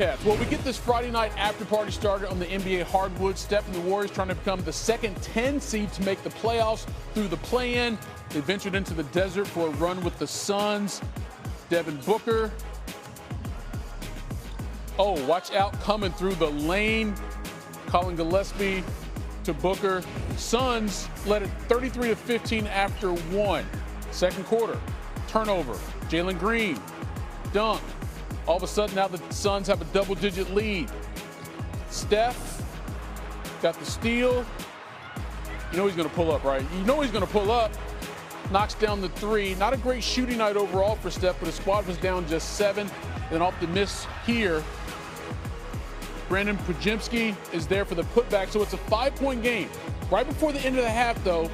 Yeah, well, we get this Friday night after party started on the NBA hardwood. Steph and the Warriors trying to become the second 10 seed to make the playoffs through the play-in. They ventured into the desert for a run with the Suns. Devin Booker. Oh, watch out, coming through the lane. Colin Gillespie to Booker. Suns led it 33-15 after one. Second quarter, turnover. Jalen Green, dunk. All of a sudden, now the Suns have a double-digit lead. Steph got the steal. You know he's going to pull up, right? You know he's going to pull up. Knocks down the three. Not a great shooting night overall for Steph, but his squad was down just 7. And off the miss here, Brandon Pujimski is there for the putback, so it's a 5-point game. Right before the end of the half, though,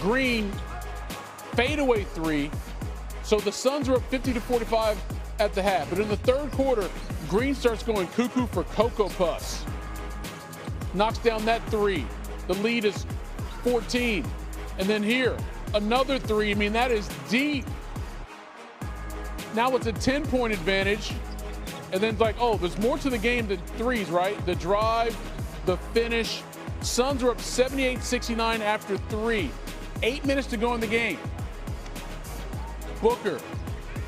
Green fadeaway 3. So the Suns are up 50-45 at the half. But in the third quarter, Green starts going cuckoo for Cocoa Puffs. Knocks down that 3. The lead is 14. And then here, another 3. I mean, that is deep. Now it's a 10-point advantage. And then, like, oh, there's more to the game than threes, right? The drive, the finish. Suns are up 78-69 after 3. 8 minutes to go in the game. Booker,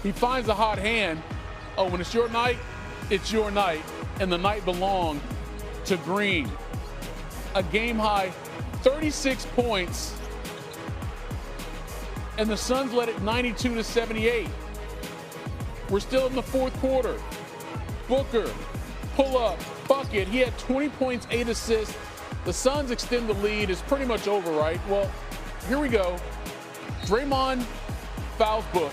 he finds a hot hand. Oh, when it's your night, it's your night. And the night belonged to Green. A game-high 36 points. And the Suns led it 92-78. We're still in the fourth quarter. Booker, pull up, bucket. He had 20 points, 8 assists. The Suns extend the lead. It's pretty much over, right? Well, here we go. Draymond fouls Book.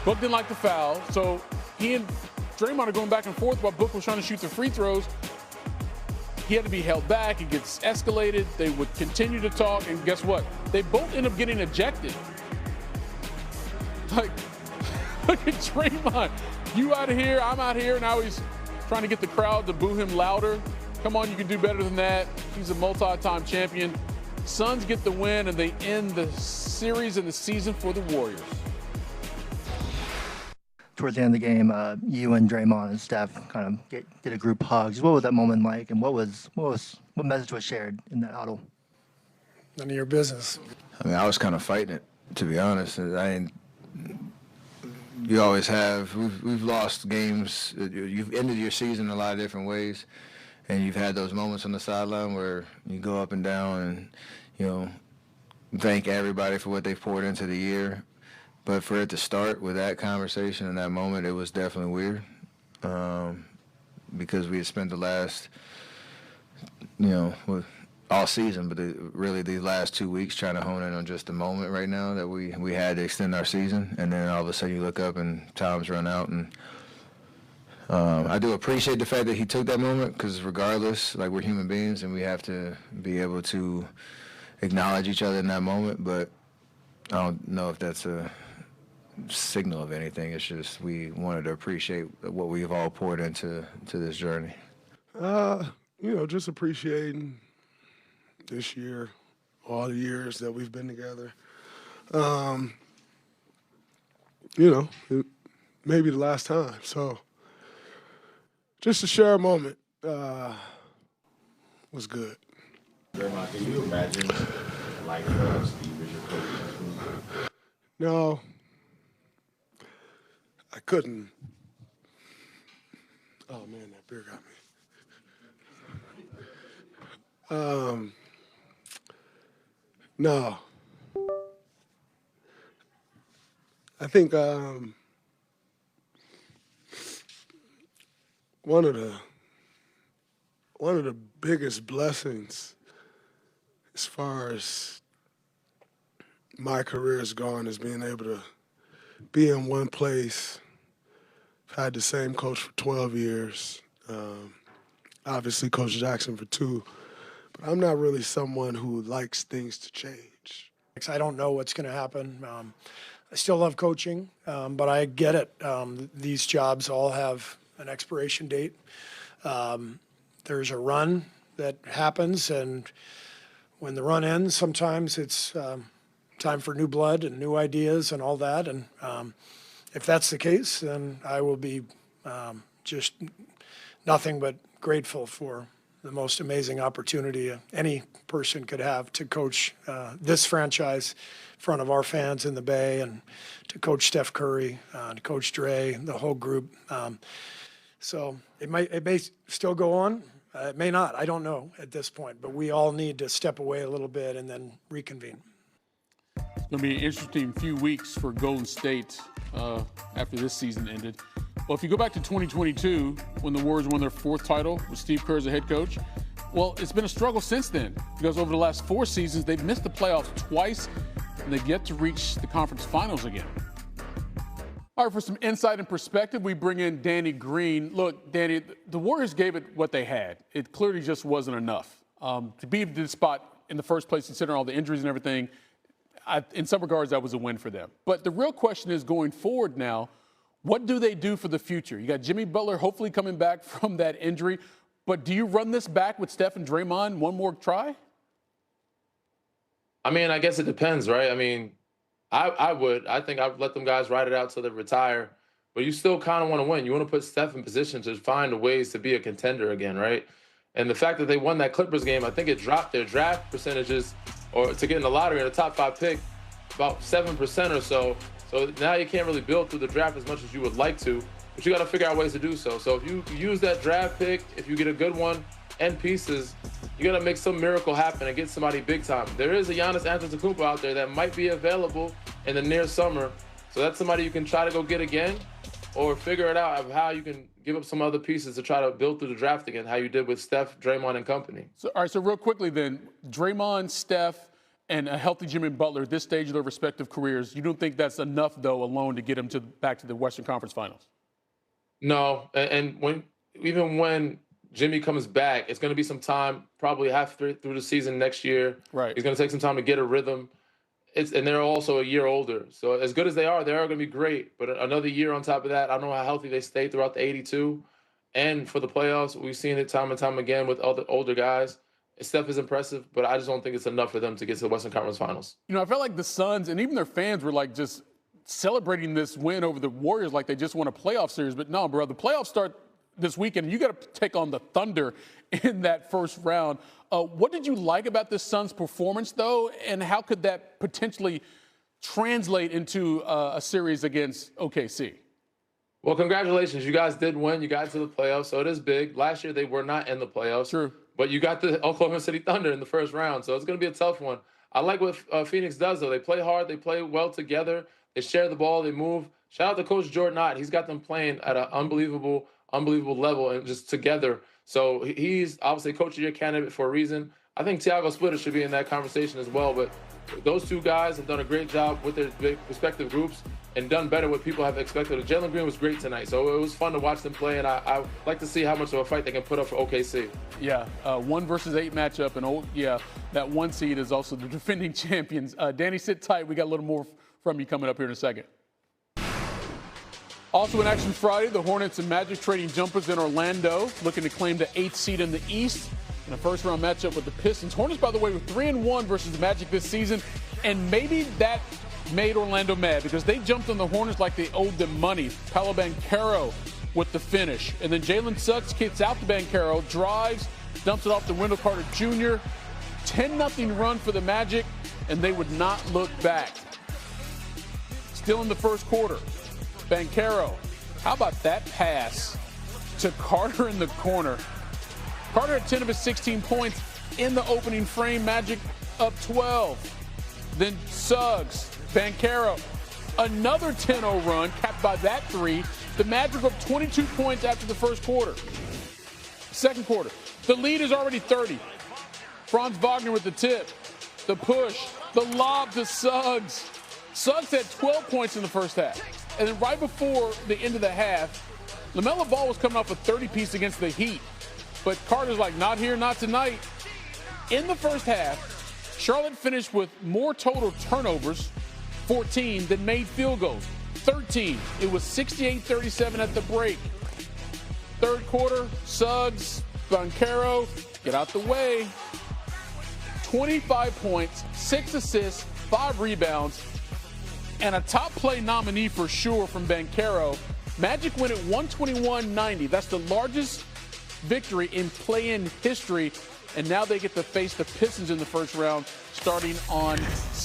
Book didn't like the foul, so he and Draymond are going back and forth while Book was trying to shoot the free throws. He had to be held back. It gets escalated. They would continue to talk, and guess what? They both end up getting ejected. Like, look at Draymond. You out of here, I'm out here. Now he's trying to get the crowd to boo him louder. Come on, you can do better than that. He's a multi-time champion. Suns get the win, and they end the series and the season for the Warriors. Towards the end of the game, you and Draymond and Steph kind of did a group hug. What was that moment like, and what message was shared in that huddle? None of your business. I mean, I was kind of fighting it, to be honest. You always have. We've lost games. You've ended your season a lot of different ways, and you've had those moments on the sideline where you go up and down and, you know, thank everybody for what they've poured into the year. But for it to start with that conversation in that moment, it was definitely weird, because we had spent the last, all season, but really these last 2 weeks trying to hone in on just the moment right now that we had to extend our season, and then all of a sudden you look up and time's run out. And I do appreciate the fact that he took that moment, because regardless, like, we're human beings and we have to be able to acknowledge each other in that moment. But I don't know if that's a signal of anything. It's just we wanted to appreciate what we've all poured into this journey. Just appreciating this year, all the years that we've been together. It may be the last time. So just to share a moment was good. Draymond, can you imagine, like, Steve as your coach? No, I couldn't. Oh, man, that beer got me. No. I think one of the biggest blessings as far as my career has gone is being able to be in one place. I've had the same coach for 12 years. Obviously, Coach Jackson for 2. But I'm not really someone who likes things to change. I don't know what's going to happen. I still love coaching, but I get it. These jobs all have an expiration date. There's a run that happens, and when the run ends, sometimes it's time for new blood and new ideas and all that. And if that's the case, then I will be Just nothing but grateful for the most amazing opportunity any person could have to coach this franchise in front of our fans in the Bay, and to coach Steph Curry, to coach Dre, the whole group. So it may still go on. It may not. I don't know at this point. But we all need to step away a little bit and then reconvene. It's going to be an interesting few weeks for Golden State after this season ended. Well, if you go back to 2022, when the Warriors won their 4th title with Steve Kerr as the head coach, well, it's been a struggle since then, because over the last 4 seasons, they've missed the playoffs twice, and they've yet to reach the conference finals again. All right, for some insight and perspective, we bring in Danny Green. Look, Danny, the Warriors gave it what they had. It clearly just wasn't enough. To be in this spot in the first place, considering all the injuries and everything, in some regards, that was a win for them. But the real question is, going forward now, what do they do for the future? You got Jimmy Butler hopefully coming back from that injury, but do you run this back with Steph and Draymond one more try? I mean, I guess it depends, right? I mean, I would. I think I'd let them guys ride it out till they retire, but you still kind of want to win. You want to put Steph in position to find ways to be a contender again, right? And the fact that they won that Clippers game, I think it dropped their draft percentages or to get in the lottery in a top 5 pick about 7% or so. So now you can't really build through the draft as much as you would like to, but you got to figure out ways to do so. So if you use that draft pick, if you get a good one and pieces, you got to make some miracle happen and get somebody big time. There is a Giannis Antetokounmpo out there that might be available in the near summer. So that's somebody you can try to go get again, or figure it out of how you can give up some other pieces to try to build through the draft again, how you did with Steph, Draymond, and company. So, all right, so real quickly then, Draymond, Steph, and a healthy Jimmy Butler at this stage of their respective careers, you don't think that's enough, though, alone to get them back to the Western Conference Finals? No, and even when Jimmy comes back, it's going to be some time, probably halfway through the season next year. Right. He's going to take some time to get a rhythm. And they're also a year older. So as good as they are going to be great. But another year on top of that, I don't know how healthy they stay throughout the 82. And for the playoffs, we've seen it time and time again with other older guys. Steph is impressive, but I just don't think it's enough for them to get to the Western Conference Finals. You know, I felt like the Suns and even their fans were like just celebrating this win over the Warriors like they just won a playoff series. But no, bro, the playoffs start this weekend. You got to take on the Thunder in that first round. What did you like about this Suns performance, though, and how could that potentially translate into a series against OKC? Well, congratulations. You guys did win. You got to the playoffs, so it is big. Last year, they were not in the playoffs. True. But you got the Oklahoma City Thunder in the first round, so it's going to be a tough one. I like what Phoenix does, though. They play hard. They play well together. They share the ball. They move. Shout out to Coach Jordan Ott. He's got them playing at an unbelievable level and just together. So he's obviously Coach of the Year candidate for a reason. I think Thiago Splitter should be in that conversation as well. But those two guys have done a great job with their respective groups and done better what people have expected. Jalen Green was great tonight, so it was fun to watch them play, and I like to see how much of a fight they can put up for OKC. Yeah, 1 versus 8 matchup, and that 1 seed is also the defending champions. Danny, sit tight. We got a little more from you coming up here in a second. Also in action Friday, the Hornets and Magic trading jumpers in Orlando, looking to claim the 8th seed in the East in a first-round matchup with the Pistons. Hornets, by the way, were 3-1 versus the Magic this season, and maybe that made Orlando mad because they jumped on the Hornets like they owed them money. Paolo Banchero with the finish. And then Jalen Suggs kicks out to Banchero, drives, dumps it off to Wendell Carter Jr. 10-0 run for the Magic, and they would not look back. Still in the first quarter, Banchero, how about that pass to Carter in the corner? Carter had 10 of his 16 points in the opening frame. Magic up 12. Then Suggs, Banchero, another 10-0 run, capped by that 3. The Magic up 22 points after the first quarter. Second quarter, the lead is already 30. Franz Wagner with the tip, the push, the lob to Suggs. Suggs had 12 points in the first half. And then right before the end of the half, LaMelo Ball was coming off a 30-piece against the Heat. But Carter's like, not here, not tonight. In the first half, Charlotte finished with more total turnovers, 14, than made field goals, 13. It was 68-37 at the break. Third quarter, Suggs, Banchero, get out the way. 25 points, 6 assists, 5 rebounds, and a top play nominee for sure from Banchero Magic win at 121-90. That's the largest victory in play-in history, and now they get to face the Pistons in the first round starting on Sunday.